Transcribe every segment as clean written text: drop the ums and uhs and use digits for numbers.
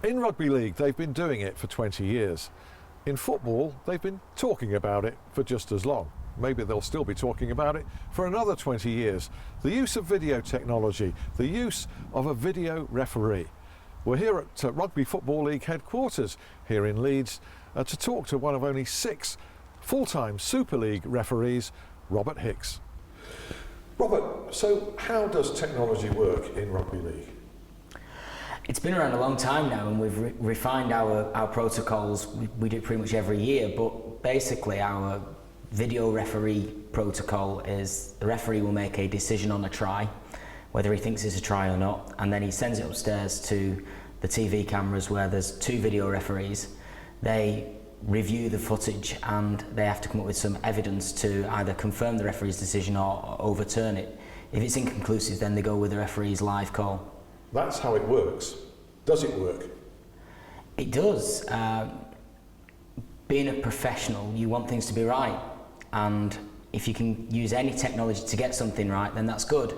In rugby league, they've been doing it for 20 years. In football, they've been talking about it for just as long. Maybe they'll still be talking about it for another 20 years. The use of video technology, the use of a video referee. We're here at Rugby Football League Headquarters here in Leeds to talk to one of only 6 full-time Super League referees, Robert Hicks. Robert, so how does technology work in rugby league? It's been around a long time now, and we've refined our protocols. We do it pretty much every year, but basically our video referee protocol is the referee will make a decision on a try, whether he thinks it's a try or not, and then he sends it upstairs to the TV cameras where there's 2 video referees. They review the footage and they have to come up with some evidence to either confirm the referee's decision or overturn it. If it's inconclusive, then they go with the referee's live call. That's how it works. Does it work? It does. Being a professional, you want things to be right, and if you can use any technology to get something right, then that's good.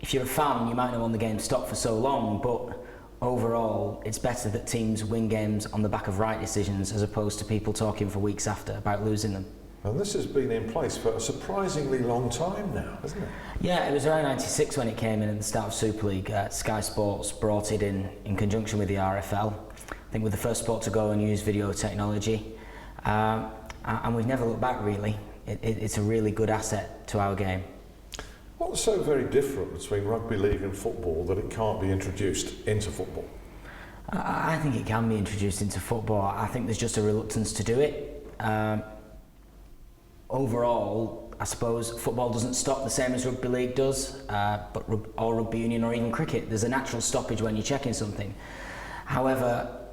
If you're a fan, you might not want the game stopped for so long, but overall it's better that teams win games on the back of right decisions as opposed to people talking for weeks after about losing them. And this has been in place for a surprisingly long time now, hasn't it? Yeah, it was around '96 when it came in at the start of Super League. Sky Sports brought it in conjunction with the RFL. I think we're the first sport to go and use video technology. And we've never looked back, really. It's a really good asset to our game. What's so very different between rugby league and football that it can't be introduced into football? I think it can be introduced into football. I think there's just a reluctance to do it. Overall, I suppose football doesn't stop the same as rugby league does, or rugby union or even cricket. There's a natural stoppage when you're checking something. However,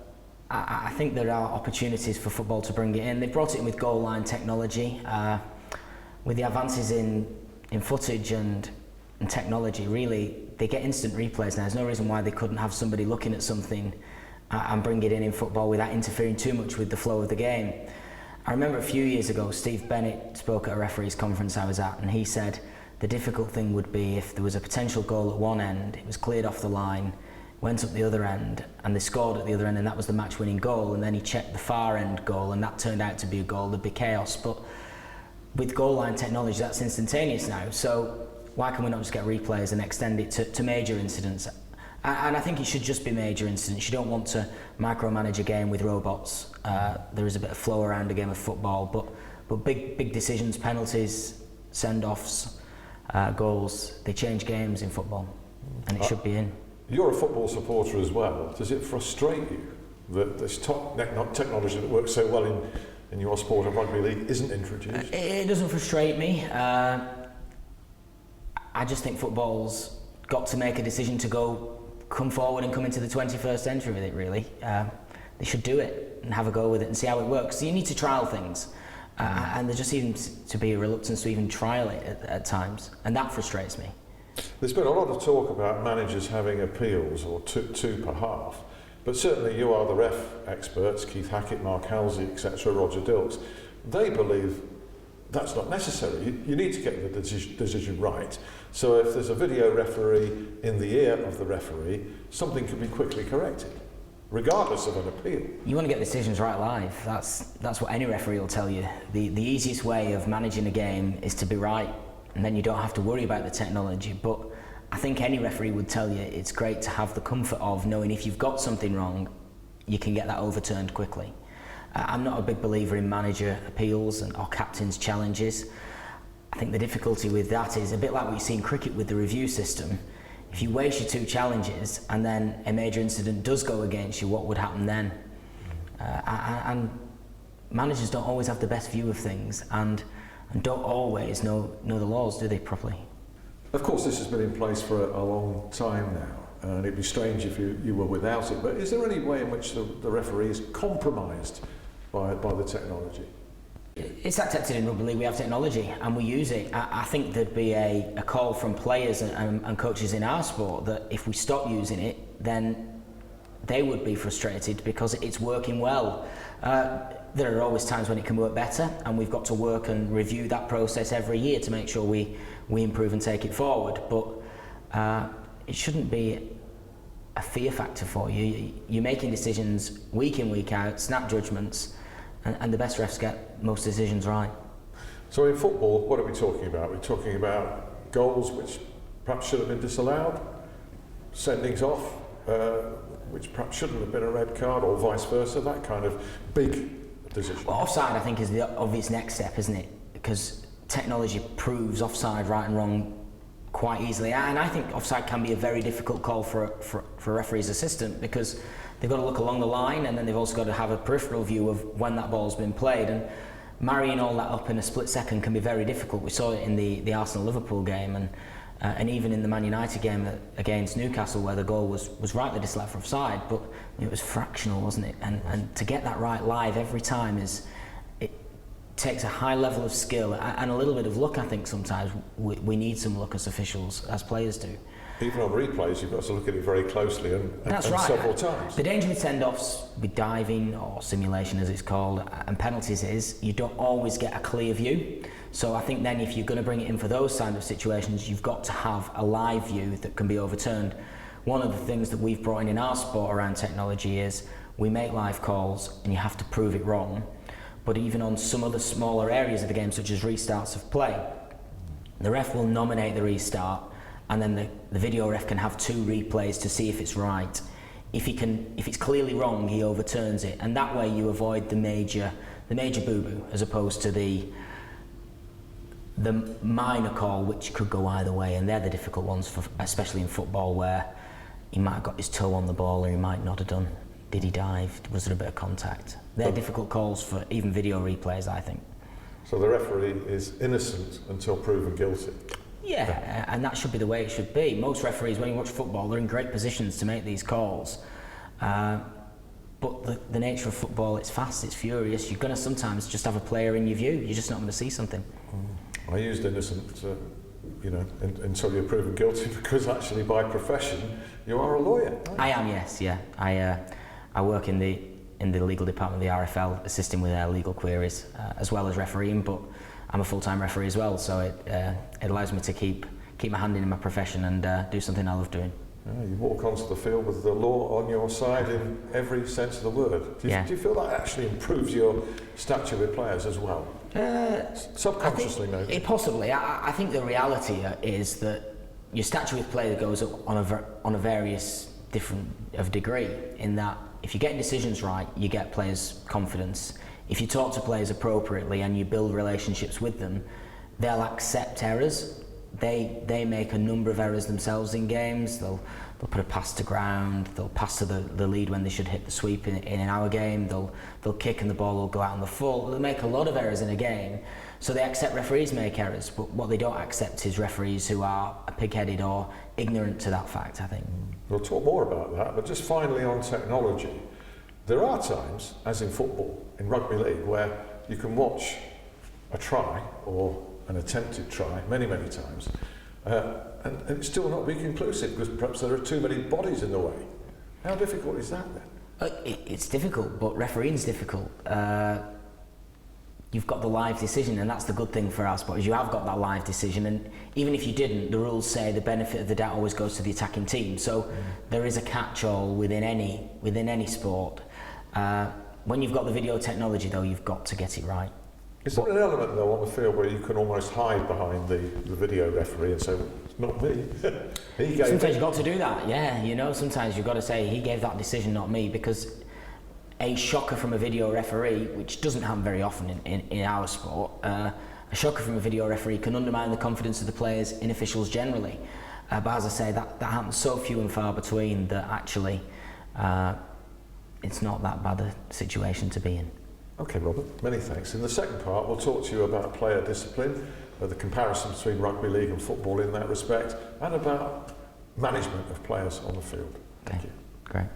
I think there are opportunities for football to bring it in. They brought it in with goal line technology. With the advances in footage and technology, really, they get instant replays now. There's no reason why they couldn't have somebody looking at something and bring it in football without interfering too much with the flow of the game. I remember a few years ago, Steve Bennett spoke at a referees conference I was at, and he said the difficult thing would be if there was a potential goal at one end, it was cleared off the line, went up the other end, and they scored at the other end, and that was the match-winning goal, and then he checked the far end goal, and that turned out to be a goal. There'd be chaos. But with goal line technology, that's instantaneous now, so why can we not just get replays and extend it to major incidents? And I think it should just be major incidents. You don't want to micromanage a game with robots. There is a bit of flow around a game of football, but big decisions, penalties, send-offs, goals, they change games in football, and it should be in. You're a football supporter as well. Does it frustrate you that this top technology that works so well in your sport of rugby league isn't introduced? It doesn't frustrate me. I just think football's got to make a decision to come forward and come into the 21st century with it, really. They should do it and have a go with it and see how it works. So you need to trial things, and there just seems to be a reluctance to even trial it at times, and that frustrates me. There's been a lot of talk about managers having appeals, or two per half, but certainly you are the ref experts, Keith Hackett, Mark Halsey, etc., Roger Dilks. They believe that's not necessary. You need to get the decision right. So if there's a video referee in the ear of the referee, something can be quickly corrected, regardless of an appeal. You want to get decisions right live. That's what any referee will tell you. The easiest way of managing a game is to be right, and then you don't have to worry about the technology. But I think any referee would tell you it's great to have the comfort of knowing if you've got something wrong, you can get that overturned quickly. I'm not a big believer in manager appeals or captain's challenges. I think the difficulty with that is a bit like what you see in cricket with the review system. If you waste your 2 challenges and then a major incident does go against you, what would happen then? And managers don't always have the best view of things and don't always know the laws, do they, properly? Of course, this has been in place for a long time now, and it'd be strange if you were without it, but is there any way in which the referee is compromised by the technology? It's accepted in rugby league, we have technology and we use it. I think there'd be a call from players and coaches in our sport that if we stop using it, then they would be frustrated because it's working well. There are always times when it can work better, and we've got to work and review that process every year to make sure we improve and take it forward. But it shouldn't be a fear factor for you. You're making decisions week in, week out, snap judgments, and the best refs get most decisions right. So in football, what are we talking about? We're talking about goals which perhaps should have been disallowed, sendings off, which perhaps shouldn't have been a red card, or vice versa, that kind of big decision. Well, offside, I think, is the obvious next step, isn't it? Because technology proves offside right and wrong quite easily, and I think offside can be a very difficult call for a referee's assistant, because they've got to look along the line, and then they've also got to have a peripheral view of when that ball's been played, and marrying all that up in a split second can be very difficult. We saw it in the Arsenal-Liverpool game, and even in the Man United game against Newcastle, where the goal was rightly disallowed for offside, but it was fractional, wasn't it? And to get that right live every time takes a high level of skill and a little bit of luck. I think sometimes we need some luck as officials, as players do. Even on replays, you've got to look at it very closely and several times. The danger with send-offs, with diving or simulation as it's called, and penalties is you don't always get a clear view. So I think then if you're going to bring it in for those kind of situations, you've got to have a live view that can be overturned. One of the things that we've brought in our sport around technology is we make live calls and you have to prove it wrong. But even on some other smaller areas of the game, such as restarts of play, the ref will nominate the restart, and then the video ref can have 2 replays to see if it's right. If it's clearly wrong, he overturns it, and that way you avoid the major boo-boo, as opposed to the minor call, which could go either way, and they're the difficult ones, especially in football, where he might have got his toe on the ball or he might not have done. Did he dive? Was there a bit of contact? They're difficult calls for even video replays, I think. So the referee is innocent until proven guilty? Yeah, and that should be the way it should be. Most referees, when you watch football, they're in great positions to make these calls. But the nature of football, it's fast, it's furious. You're going to sometimes just have a player in your view. You're just not going to see something. I used innocent, until you're proven guilty, because actually by profession, you are a lawyer. I am, yes, yeah. I work in the legal department of the RFL, assisting with their legal queries, as well as refereeing, but I'm a full-time referee as well, so it allows me to keep my hand in my profession and do something I love doing. You walk onto the field with the law on your side in every sense of the word. Do you feel that actually improves your stature with players as well? Subconsciously, maybe? Possibly. I think the reality is that your stature with players goes up on a various different of degree, in that if you're getting decisions right, you get players' confidence. If you talk to players appropriately and you build relationships with them, they'll accept errors. They make a number of errors themselves in games. They'll put a pass to ground, they'll pass to the lead when they should hit the sweep in our game, they'll kick and the ball will go out on the full. They'll make a lot of errors in a game. So they accept referees make errors, but what they don't accept is referees who are pig-headed or ignorant to that fact, I think. We'll talk more about that, but just finally on technology. There are times, as in football, in rugby league, where you can watch a try or an attempted try many, many times, and it still not be conclusive because perhaps there are too many bodies in the way. How difficult is that then? It's difficult, but refereeing's difficult. You've got the live decision, and that's the good thing for our sport, is you have got that live decision, and even if you didn't, the rules say the benefit of the doubt always goes to the attacking team. So there is a catch-all within any sport. When you've got the video technology, though, you've got to get it right. Is there an element, though, on the field where you can almost hide behind the video referee and say, well, it's not me? Sometimes you've got to do that, yeah. Sometimes you've got to say, he gave that decision, not me, because a shocker from a video referee, which doesn't happen very often in our sport, a shocker from a video referee can undermine the confidence of the players in officials generally. But as I say, that happens so few and far between that actually it's not that bad a situation to be in. Okay, Robert, many thanks. In the second part, we'll talk to you about player discipline, the comparison between rugby league and football in that respect, and about management of players on the field. Thank you. Great.